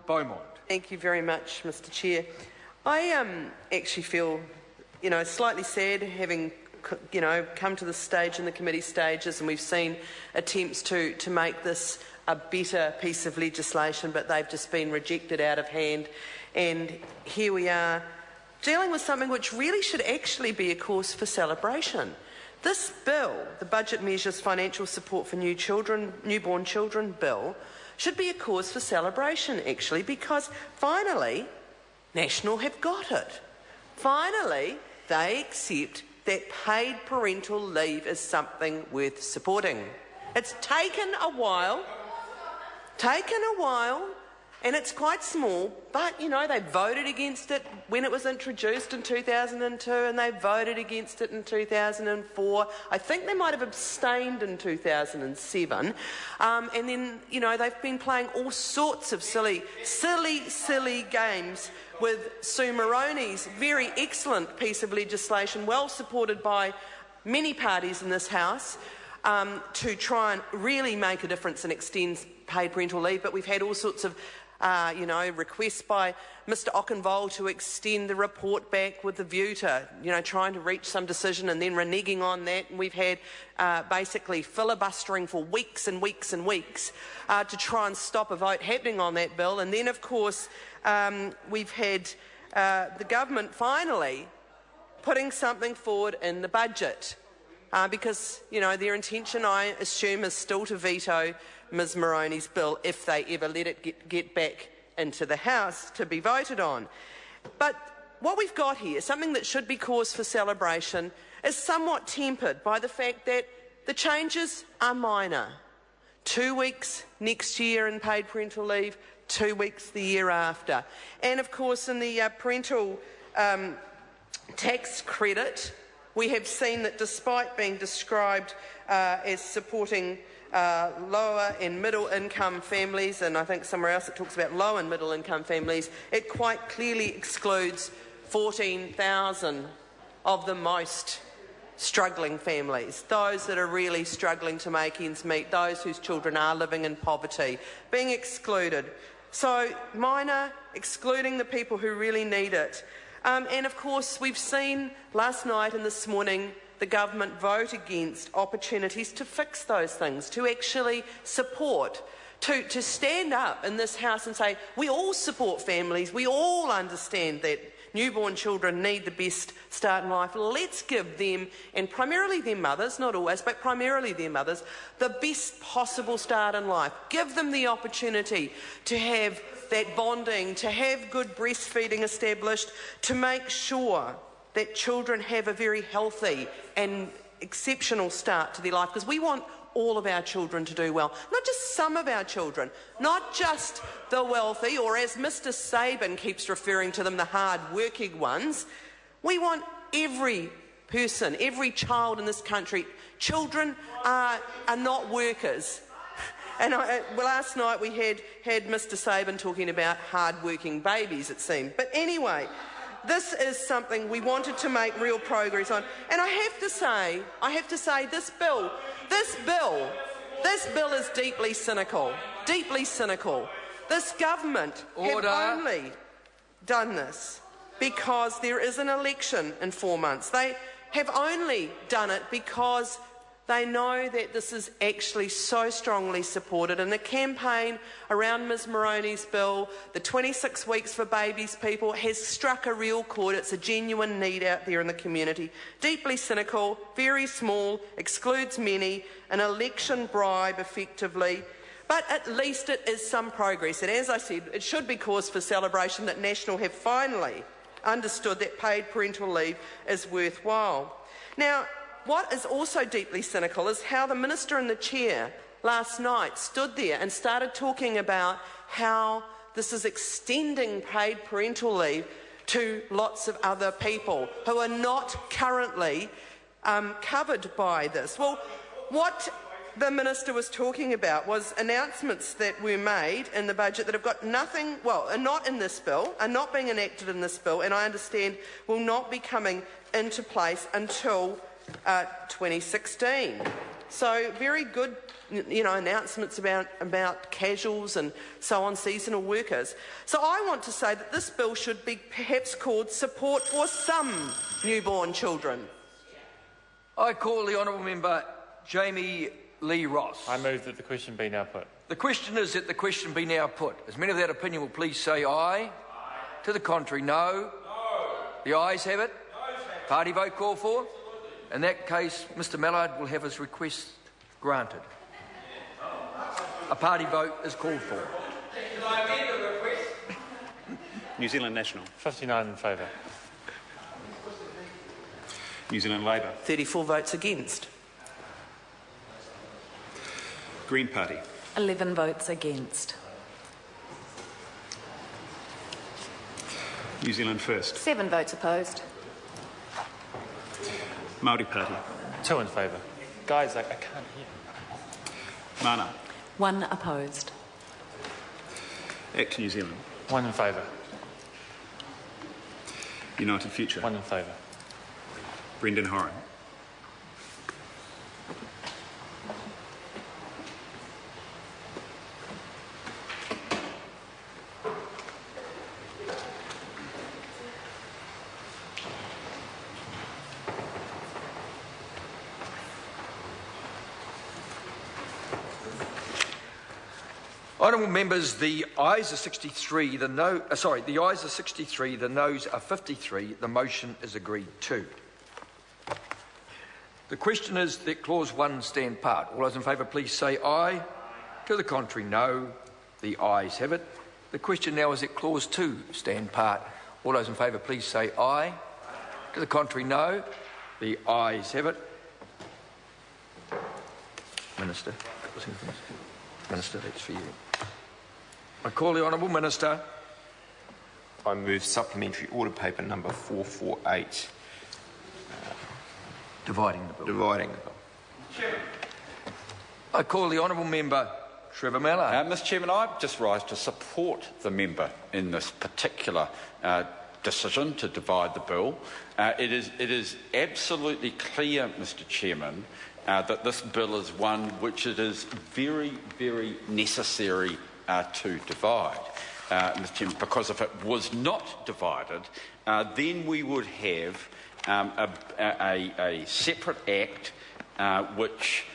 Beaumont. Thank you very much, Mr Chair. I actually feel, slightly sad having, come to this stage in the committee stages, and we've seen attempts to make this a better piece of legislation, but they've just been rejected out of hand. And here we are dealing with something which really should actually be a cause for celebration. This bill, the Budget Measures Financial Support for Newborn Children Bill, should be a cause for celebration, actually, because finally, National have got it. Finally, they accept that paid parental leave is something worth supporting. It's taken a while, and it's quite small, but, they voted against it when it was introduced in 2002, and they voted against it in 2004. I think they might have abstained in 2007. And then, they've been playing all sorts of silly games with Sue Moroney's very excellent piece of legislation, well supported by many parties in this House, to try and really make a difference and extend paid parental leave. But we've had all sorts of requests by Mr Okenvold to extend the report back with the view to, trying to reach some decision and then reneging on that. And we've had basically filibustering for weeks and weeks and weeks to try and stop a vote happening on that bill. And then, of course, we've had the government finally putting something forward in the budget because, their intention, I assume, is still to veto Ms Moroney's bill if they ever let it get back into the House to be voted on. But what we've got here, something that should be cause for celebration, is somewhat tempered by the fact that the changes are minor. 2 weeks next year in paid parental leave, 2 weeks the year after. And of course in the parental tax credit, we have seen that despite being described as supporting lower and middle income families, and I think somewhere else it talks about low and middle income families, it quite clearly excludes 14,000 of the most struggling families, those that are really struggling to make ends meet, those whose children are living in poverty, being excluded. So minor, excluding the people who really need it. And of course we've seen last night and this morning the government vote against opportunities to fix those things, to actually support, to stand up in this House and say, we all support families, we all understand that newborn children need the best start in life. Let's give them, and primarily their mothers, not always, but primarily their mothers, the best possible start in life. Give them the opportunity to have that bonding, to have good breastfeeding established, to make sure that children have a very healthy and exceptional start to their life, because we want all of our children to do well, not just some of our children, not just the wealthy, or as Mr Sabin keeps referring to them, the hard-working ones. We want every person, every child in this country. Children are not workers. And last night we had Mr Sabin talking about hard-working babies, it seemed. But anyway, this is something we wanted to make real progress on. And I have to say, this bill is deeply cynical. This government have only done this because there is an election in 4 months. They have only done it because they know that this is actually so strongly supported, and the campaign around Ms Moroney's bill, the 26 weeks for babies people, has struck a real chord. It's a genuine need out there in the community. Deeply cynical, very small, excludes many, an election bribe effectively, but at least it is some progress. And as I said, it should be cause for celebration that National have finally understood that paid parental leave is worthwhile. Now, what is also deeply cynical is how the Minister in the chair last night stood there and started talking about how this is extending paid parental leave to lots of other people who are not currently covered by this. Well, what the Minister was talking about was announcements that were made in the budget that have got nothing, are not in this bill, are not being enacted in this bill, and I understand will not be coming into place until 2016. So very good announcements about casuals and so on, seasonal workers. So I want to say that this bill should be perhaps called Support for Some Newborn Children. I call the honourable member Jamie Lee Ross. I move that the question be now put. The question is that the question be now put. As many of that opinion will please say aye. To the contrary, no. The ayes have it. Party vote called for. In that case, Mr Mallard will have his request granted. A party vote is called for. Can I amend the request? New Zealand National. 59 in favour. New Zealand Labour. 34 votes against. Green Party. 11 votes against. New Zealand First. 7 votes opposed. Māori Party. 2 in favour. Guys, I can't hear. Mana. 1 opposed. Act New Zealand. 1 in favour. United Future. 1 in favour. Brendan Horan. Honourable members, the ayes are 63, the ayes are 63, the noes are 53. The motion is agreed to. The question is that clause 1 stand part. All those in favour please say aye. To the contrary, no. The ayes have it. The question now is that clause 2 stand part. All those in favour please say aye. To the contrary, no. The ayes have it. Minister, that's for you. I call the Honourable Minister. I move supplementary order paper number 448. Dividing the bill. Dividing the bill. I call the Honourable Member Trevor Mallard. Mr Chairman, I just rise to support the member in this particular decision to divide the bill. It is absolutely clear, Mr Chairman, that this bill is one which it is very, very necessary to divide, Mr Chairman, because if it was not divided, then we would have a separate act which